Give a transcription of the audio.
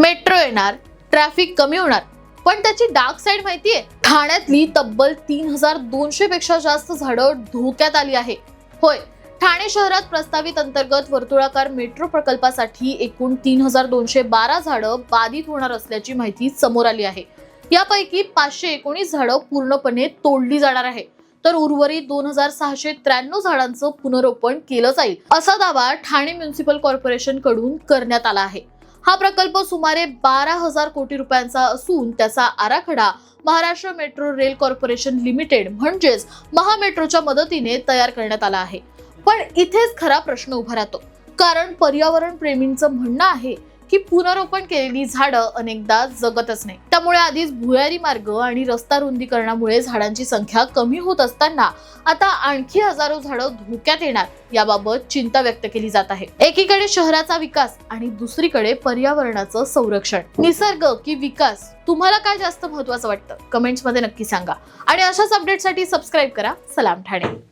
Metro येणार, traffic कमी होणार, पण त्याची डार्क साइड माहितीये? ठाण्यातली तब्बल 3200 पेक्षा जास्त झाडं धोक्यात आली आहे. होय, ठाणे शहरात प्रस्तावित अंतर्गत वर्तुळाकार मेट्रो प्रकल्पासाठी एकूण 3212 झाडं बाधित होणार असल्याची माहिती समोर आली आहे. यापैकी 519 झाडं पूर्णपणे तोडली जाणार आहे, तर उर्वरित 2693 झाडांचं पुनरोपण केलं जाईल, असा दावा ठाणे म्युनिसिपल कॉर्पोरेशन कडून करण्यात आला आहे. हा प्रकल्प सुमारे 12,000 कोटी रुपयांचा असून त्याचा आराखडा Maharashtra metro rail corporation limited म्हणजेच महामेट्रोच्या मदतीने तयार करण्यात आला आहे. पण इथेच खरा प्रश्न उभा राहतो, कारण पर्यावरण प्रेमींचं म्हणणं आहे की पुनरोपण केलेली झाडं अनेकदा जगतच नाही. त्यामुळे आधीच भुयारी मार्ग आणि रस्ता रुंदीकरणामुळे झाडांची संख्या कमी होत असताना आता आणखी हजारो झाडं धोक्यात येणार याबाबत चिंता व्यक्त केली जात आहे. एकीकडे शहराचा विकास आणि दुसरीकडे पर्यावरणाचं संरक्षण. निसर्ग की विकास, तुम्हाला काय जास्त महत्त्वाचं वाटतं? कमेंट्स मध्ये नक्की सांगा आणि अशाच अपडेटसाठी सबस्क्राईब करा सलाम ठाणे.